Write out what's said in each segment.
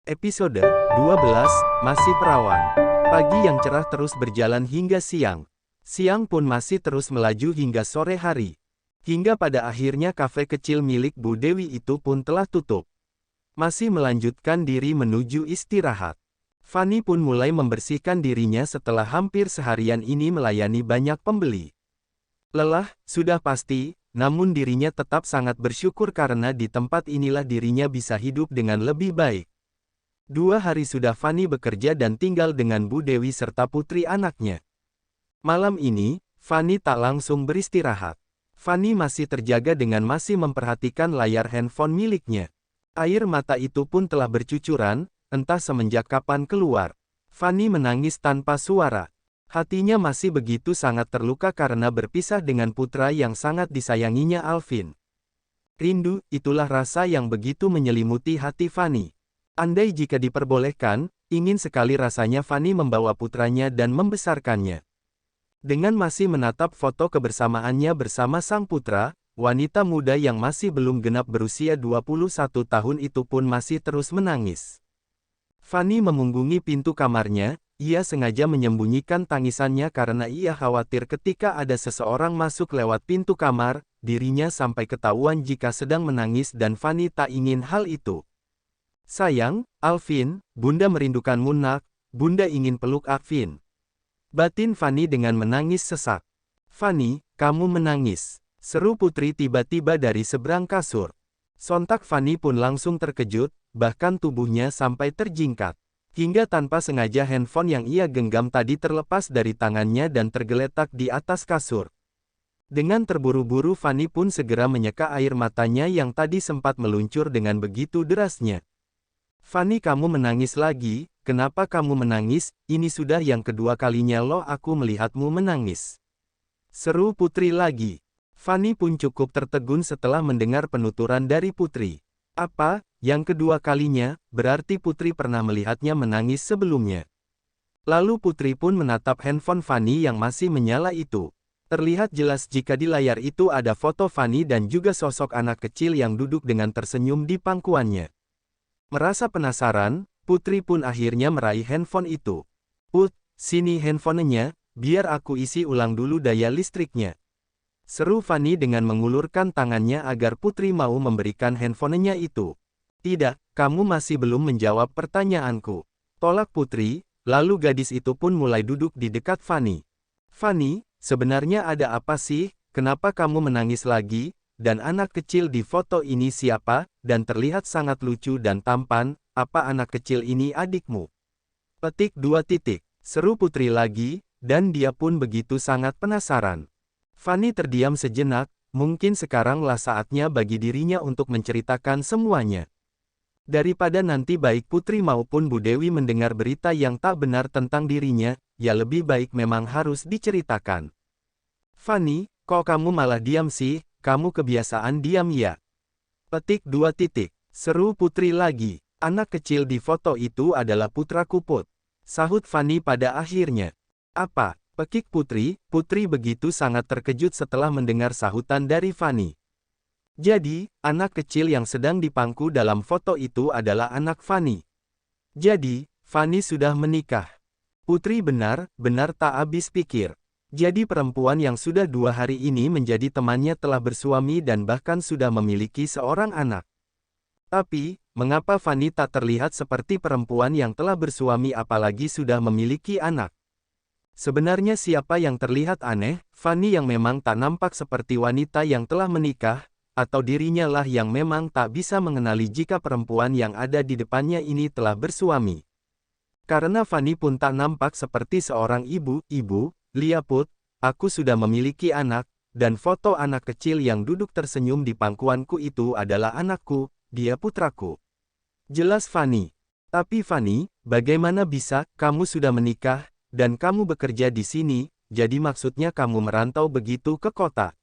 Episode 12, Masih Perawan. Pagi yang cerah terus berjalan hingga siang. Siang pun masih terus melaju hingga sore hari. Hingga pada akhirnya kafe kecil milik Bu Dewi itu pun telah tutup. Masih melanjutkan diri menuju istirahat. Fanny pun mulai membersihkan dirinya setelah hampir seharian ini melayani banyak pembeli. Lelah, sudah pasti, namun dirinya tetap sangat bersyukur karena di tempat inilah dirinya bisa hidup dengan lebih baik. 2 hari sudah Fanny bekerja dan tinggal dengan Bu Dewi serta putri anaknya. Malam ini, Fanny tak langsung beristirahat. Fanny masih terjaga dengan masih memperhatikan layar handphone miliknya. Air mata itu pun telah bercucuran, entah semenjak kapan keluar. Fanny menangis tanpa suara. Hatinya masih begitu sangat terluka karena berpisah dengan putra yang sangat disayanginya Alvin. Rindu, itulah rasa yang begitu menyelimuti hati Fanny. Andai jika diperbolehkan, ingin sekali rasanya Fanny membawa putranya dan membesarkannya. Dengan masih menatap foto kebersamaannya bersama sang putra, wanita muda yang masih belum genap berusia 21 tahun itu pun masih terus menangis. Fanny memunggungi pintu kamarnya, ia sengaja menyembunyikan tangisannya karena ia khawatir ketika ada seseorang masuk lewat pintu kamar, dirinya sampai ketahuan jika sedang menangis dan Fanny tak ingin hal itu. Sayang, Alvin, Bunda merindukanmu nak, Bunda ingin peluk Alvin. Batin Fanny dengan menangis sesak. Fanny, kamu menangis, seru putri tiba-tiba dari seberang kasur. Sontak Fanny pun langsung terkejut, bahkan tubuhnya sampai terjingkat. Hingga tanpa sengaja handphone yang ia genggam tadi terlepas dari tangannya dan tergeletak di atas kasur. Dengan terburu-buru Fanny pun segera menyeka air matanya yang tadi sempat meluncur dengan begitu derasnya. Fanny, kamu menangis lagi, kenapa kamu menangis? Ini sudah yang kedua kalinya loh aku melihatmu menangis. Seru putri lagi. Fanny pun cukup tertegun setelah mendengar penuturan dari putri. Apa, yang kedua kalinya, berarti putri pernah melihatnya menangis sebelumnya. Lalu putri pun menatap handphone Fanny yang masih menyala itu. Terlihat jelas jika di layar itu ada foto Fanny dan juga sosok anak kecil yang duduk dengan tersenyum di pangkuannya. Merasa penasaran, putri pun akhirnya meraih handphone itu. Put, sini handphonenya, biar aku isi ulang dulu daya listriknya. Seru Fanny dengan mengulurkan tangannya agar putri mau memberikan handphonenya itu. Tidak, kamu masih belum menjawab pertanyaanku. Tolak putri, lalu gadis itu pun mulai duduk di dekat Fanny. Fanny, sebenarnya ada apa sih, kenapa kamu menangis lagi? Dan anak kecil di foto ini siapa? Dan terlihat sangat lucu dan tampan, apa anak kecil ini adikmu? Petik 2 titik, seru putri lagi, dan dia pun begitu sangat penasaran. Fanny terdiam sejenak, mungkin sekaranglah saatnya bagi dirinya untuk menceritakan semuanya. Daripada nanti baik putri maupun Bu Dewi mendengar berita yang tak benar tentang dirinya, ya lebih baik memang harus diceritakan. Fanny, kok kamu malah diam sih? Kamu kebiasaan diam ya? Petik 2 titik, seru putri lagi. Anak kecil di foto itu adalah putraku Put. Sahut Fanny pada akhirnya. Apa? Pekik putri, putri begitu sangat terkejut setelah mendengar sahutan dari Fanny. Jadi, anak kecil yang sedang dipangku dalam foto itu adalah anak Fanny. Jadi, Fanny sudah menikah. Putri benar-benar tak habis pikir. Jadi perempuan yang sudah 2 hari ini menjadi temannya telah bersuami dan bahkan sudah memiliki seorang anak. Tapi, mengapa Fanny tak terlihat seperti perempuan yang telah bersuami apalagi sudah memiliki anak? Sebenarnya siapa yang terlihat aneh, Fanny yang memang tak nampak seperti wanita yang telah menikah, atau dirinya lah yang memang tak bisa mengenali jika perempuan yang ada di depannya ini telah bersuami? Karena Fanny pun tak nampak seperti seorang ibu, lihat Put, aku sudah memiliki anak, dan foto anak kecil yang duduk tersenyum di pangkuanku itu adalah anakku, dia putraku. Jelas Fanny. Tapi Fanny, bagaimana bisa, kamu sudah menikah, dan kamu bekerja di sini, jadi maksudnya kamu merantau begitu ke kota.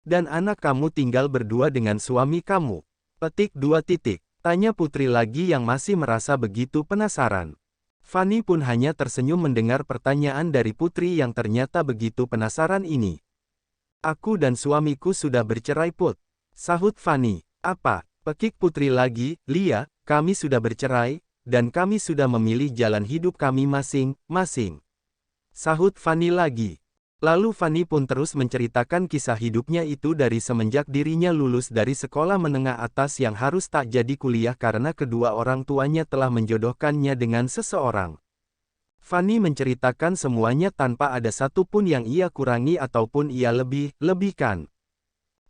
Dan anak kamu tinggal berdua dengan suami kamu. Petik 2 titik, tanya putri lagi yang masih merasa begitu penasaran. Fanny pun hanya tersenyum mendengar pertanyaan dari putri yang ternyata begitu penasaran ini. Aku dan suamiku sudah bercerai Put. Sahut Fanny. Apa? Pekik putri lagi, Lia, kami sudah bercerai, dan kami sudah memilih jalan hidup kami masing-masing. Sahut Fanny lagi. Lalu Fanny pun terus menceritakan kisah hidupnya itu dari semenjak dirinya lulus dari sekolah menengah atas yang harus tak jadi kuliah karena kedua orang tuanya telah menjodohkannya dengan seseorang. Fanny menceritakan semuanya tanpa ada satupun yang ia kurangi ataupun ia lebihkan.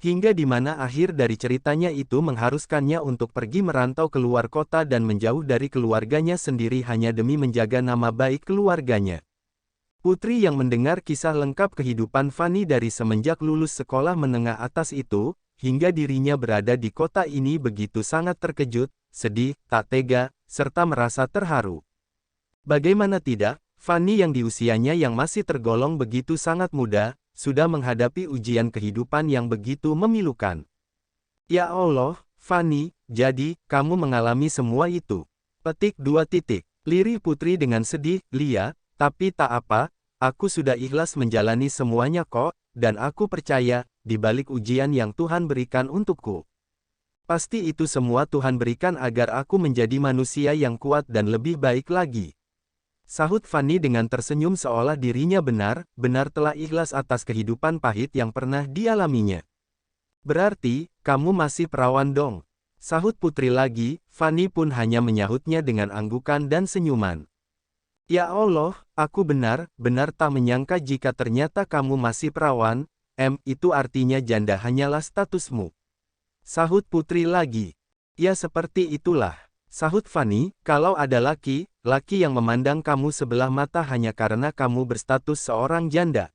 Hingga di mana akhir dari ceritanya itu mengharuskannya untuk pergi merantau keluar kota dan menjauh dari keluarganya sendiri hanya demi menjaga nama baik keluarganya. Putri yang mendengar kisah lengkap kehidupan Fanny dari semenjak lulus sekolah menengah atas itu, hingga dirinya berada di kota ini begitu sangat terkejut, sedih, tak tega, serta merasa terharu. Bagaimana tidak, Fanny yang di usianya yang masih tergolong begitu sangat muda, sudah menghadapi ujian kehidupan yang begitu memilukan. Ya Allah, Fanny, jadi, kamu mengalami semua itu. Petik 2. Lirih Putri dengan sedih, Lia, tapi tak apa, aku sudah ikhlas menjalani semuanya kok, dan aku percaya, di balik ujian yang Tuhan berikan untukku. Pasti itu semua Tuhan berikan agar aku menjadi manusia yang kuat dan lebih baik lagi. Sahut Fanny dengan tersenyum seolah dirinya benar-benar telah ikhlas atas kehidupan pahit yang pernah dialaminya. Berarti, kamu masih perawan dong. Sahut Putri lagi, Fanny pun hanya menyahutnya dengan anggukan dan senyuman. Ya Allah, aku benar-benar tak menyangka jika ternyata kamu masih perawan, itu artinya janda hanyalah statusmu. Sahut Putri lagi. Ya seperti itulah. Sahut Fanny, kalau ada laki yang memandang kamu sebelah mata hanya karena kamu berstatus seorang janda.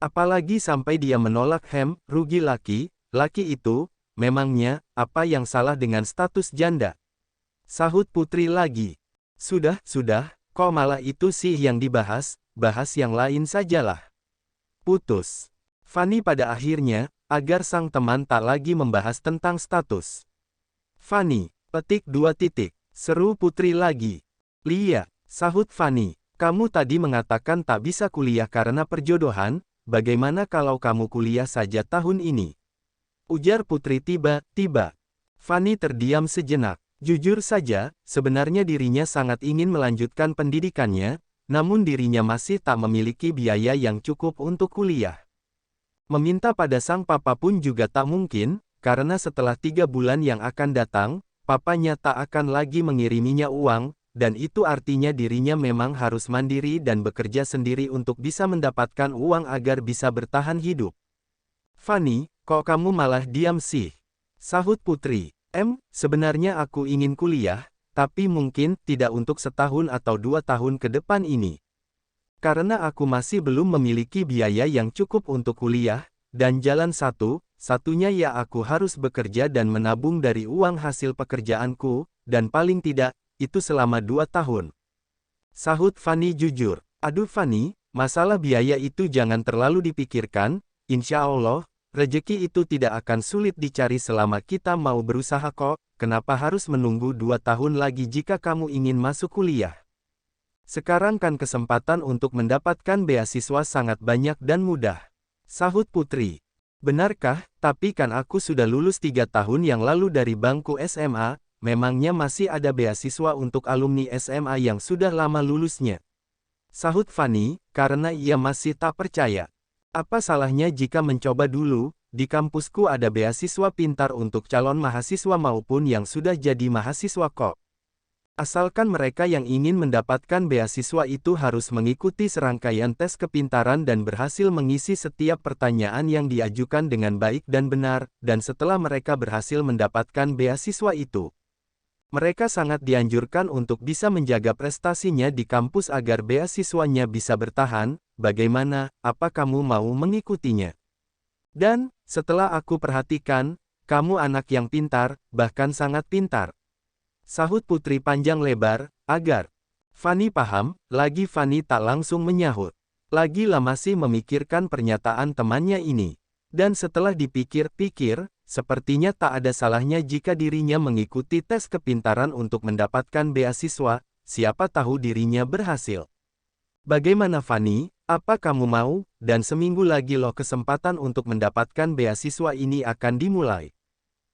Apalagi sampai dia menolak rugi laki itu, memangnya, apa yang salah dengan status janda? Sahut Putri lagi. Sudah, kok malah itu sih yang bahas yang lain sajalah. Putus. Fanny pada akhirnya, agar sang teman tak lagi membahas tentang status. Fanny, petik 2. Seru Putri lagi. Lia, sahut Fanny, kamu tadi mengatakan tak bisa kuliah karena perjodohan, bagaimana kalau kamu kuliah saja tahun ini? Ujar Putri tiba-tiba. Fanny terdiam sejenak. Jujur saja, sebenarnya dirinya sangat ingin melanjutkan pendidikannya, namun dirinya masih tak memiliki biaya yang cukup untuk kuliah. Meminta pada sang papa pun juga tak mungkin, karena setelah 3 bulan yang akan datang, papanya tak akan lagi mengiriminya uang, dan itu artinya dirinya memang harus mandiri dan bekerja sendiri untuk bisa mendapatkan uang agar bisa bertahan hidup. Fanny, kok kamu malah diam sih? Sahut Putri. Sebenarnya aku ingin kuliah, tapi mungkin tidak untuk setahun atau 2 tahun ke depan ini. Karena aku masih belum memiliki biaya yang cukup untuk kuliah, dan jalan satu-satunya ya aku harus bekerja dan menabung dari uang hasil pekerjaanku, dan paling tidak, itu selama 2 tahun. Sahut Fanny jujur. Aduh Fanny, masalah biaya itu jangan terlalu dipikirkan, insya Allah, rezeki itu tidak akan sulit dicari selama kita mau berusaha kok, kenapa harus menunggu 2 tahun lagi jika kamu ingin masuk kuliah? Sekarang kan kesempatan untuk mendapatkan beasiswa sangat banyak dan mudah. Sahut Putri. Benarkah, tapi kan aku sudah lulus 3 tahun yang lalu dari bangku SMA, memangnya masih ada beasiswa untuk alumni SMA yang sudah lama lulusnya? Sahut Fanny, karena ia masih tak percaya. Apa salahnya jika mencoba dulu, di kampusku ada beasiswa pintar untuk calon mahasiswa maupun yang sudah jadi mahasiswa kok. Asalkan mereka yang ingin mendapatkan beasiswa itu harus mengikuti serangkaian tes kepintaran dan berhasil mengisi setiap pertanyaan yang diajukan dengan baik dan benar, dan setelah mereka berhasil mendapatkan beasiswa itu, mereka sangat dianjurkan untuk bisa menjaga prestasinya di kampus agar beasiswanya bisa bertahan. Bagaimana, apa kamu mau mengikutinya? Dan, setelah aku perhatikan, kamu anak yang pintar, bahkan sangat pintar. Sahut Putri panjang lebar, agar Fanny paham, lagi Fanny tak langsung menyahut. Lagi-lah masih memikirkan pernyataan temannya ini. Dan setelah dipikir-pikir, sepertinya tak ada salahnya jika dirinya mengikuti tes kepintaran untuk mendapatkan beasiswa, siapa tahu dirinya berhasil. Bagaimana Fanny, apa kamu mau? Dan seminggu lagi loh kesempatan untuk mendapatkan beasiswa ini akan dimulai.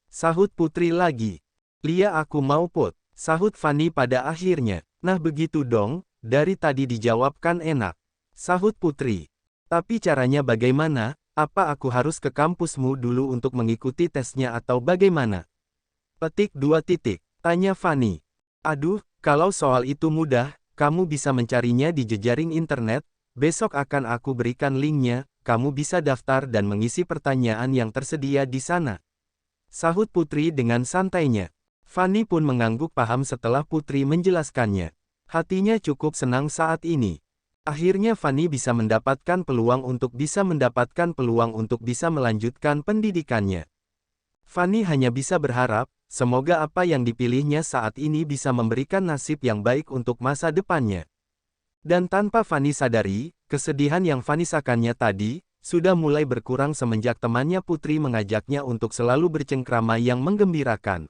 Sahut Putri lagi. Lia aku mau Put. Sahut Fanny pada akhirnya. Nah begitu dong, dari tadi dijawabkan enak. Sahut Putri. Tapi caranya bagaimana? Apa aku harus ke kampusmu dulu untuk mengikuti tesnya atau bagaimana? Petik 2 titik. Tanya Fanny. Aduh, kalau soal itu mudah, kamu bisa mencarinya di jejaring internet, besok akan aku berikan linknya, kamu bisa daftar dan mengisi pertanyaan yang tersedia di sana. Sahut Putri dengan santainya. Fanny pun mengangguk paham setelah Putri menjelaskannya. Hatinya cukup senang saat ini. Akhirnya Fanny bisa mendapatkan peluang untuk bisa melanjutkan pendidikannya. Fanny hanya bisa berharap, semoga apa yang dipilihnya saat ini bisa memberikan nasib yang baik untuk masa depannya. Dan tanpa Fanny sadari, kesedihan yang Vanessakannya tadi, sudah mulai berkurang semenjak temannya Putri mengajaknya untuk selalu bercengkrama yang menggembirakan.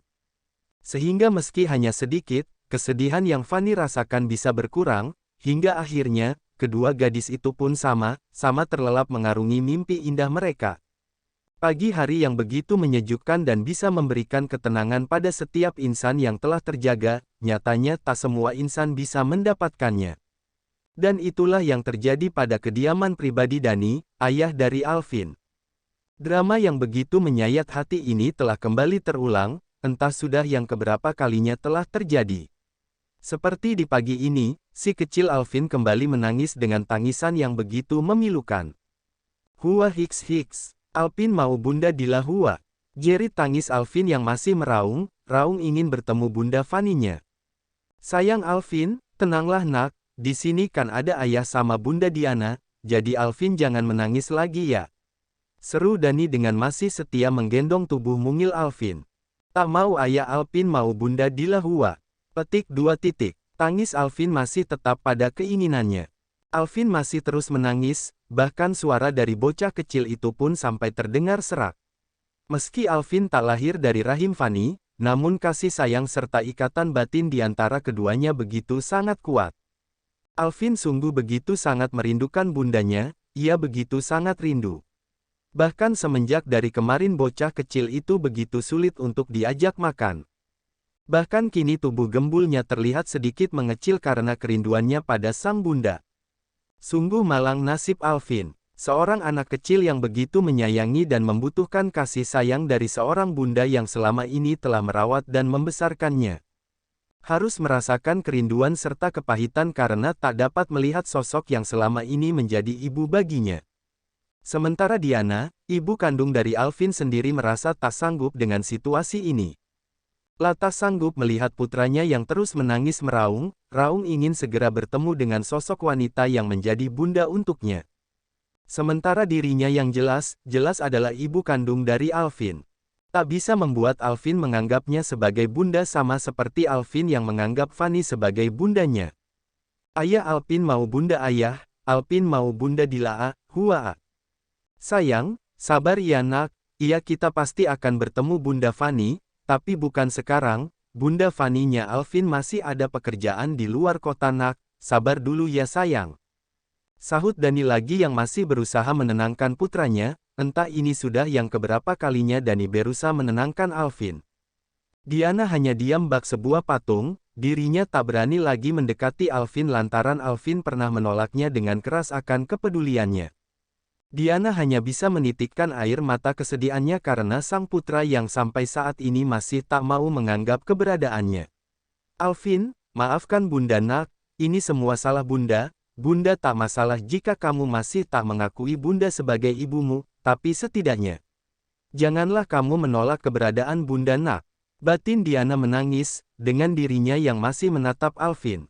Sehingga meski hanya sedikit, kesedihan yang Fanny rasakan bisa berkurang, hingga akhirnya, kedua gadis itu pun sama terlelap mengarungi mimpi indah mereka. Pagi hari yang begitu menyejukkan dan bisa memberikan ketenangan pada setiap insan yang telah terjaga, nyatanya tak semua insan bisa mendapatkannya. Dan itulah yang terjadi pada kediaman pribadi Dani, ayah dari Alvin. Drama yang begitu menyayat hati ini telah kembali terulang, entah sudah yang keberapa kalinya telah terjadi. Seperti di pagi ini, si kecil Alvin kembali menangis dengan tangisan yang begitu memilukan. Hua hiks hiks, Alvin mau bunda dilahua. Jerit tangis Alvin yang masih meraung ingin bertemu bunda Fanny-nya. Sayang Alvin, tenanglah nak, di sini kan ada ayah sama bunda Diana, jadi Alvin jangan menangis lagi ya. Seru Dani dengan masih setia menggendong tubuh mungil Alvin. Tak mau ayah Alvin mau bunda dilahua. Petik 2 titik. Tangis Alvin masih tetap pada keinginannya. Alvin masih terus menangis, bahkan suara dari bocah kecil itu pun sampai terdengar serak. Meski Alvin tak lahir dari rahim Fanny, namun kasih sayang serta ikatan batin di antara keduanya begitu sangat kuat. Alvin sungguh begitu sangat merindukan bundanya, ia begitu sangat rindu. Bahkan semenjak dari kemarin bocah kecil itu begitu sulit untuk diajak makan. Bahkan kini tubuh gembulnya terlihat sedikit mengecil karena kerinduannya pada sang bunda. Sungguh malang nasib Alvin, seorang anak kecil yang begitu menyayangi dan membutuhkan kasih sayang dari seorang bunda yang selama ini telah merawat dan membesarkannya. Harus merasakan kerinduan serta kepahitan karena tak dapat melihat sosok yang selama ini menjadi ibu baginya. Sementara Diana, ibu kandung dari Alvin sendiri merasa tak sanggup dengan situasi ini. Lantas sanggup melihat putranya yang terus menangis meraung ingin segera bertemu dengan sosok wanita yang menjadi bunda untuknya. Sementara dirinya yang jelas adalah ibu kandung dari Alvin. Tak bisa membuat Alvin menganggapnya sebagai bunda sama seperti Alvin yang menganggap Fanny sebagai bundanya. Ayah Alvin mau bunda ayah, Alvin mau bunda Dilaa, Hua. Sayang, sabar ya nak, iya kita pasti akan bertemu bunda Fanny, tapi bukan sekarang, bunda Fanny-nya Alvin masih ada pekerjaan di luar kota nak, sabar dulu ya sayang. Sahut Dani lagi yang masih berusaha menenangkan putranya, entah ini sudah yang keberapa kalinya Dani berusaha menenangkan Alvin. Diana hanya diam bak sebuah patung, dirinya tak berani lagi mendekati Alvin lantaran Alvin pernah menolaknya dengan keras akan kepeduliannya. Diana hanya bisa menitikkan air mata kesedihannya karena sang putra yang sampai saat ini masih tak mau menganggap keberadaannya. Alvin, maafkan bunda nak, ini semua salah bunda. Bunda tak masalah jika kamu masih tak mengakui bunda sebagai ibumu, tapi setidaknya janganlah kamu menolak keberadaan bunda nak. Batin Diana menangis, dengan dirinya yang masih menatap Alvin.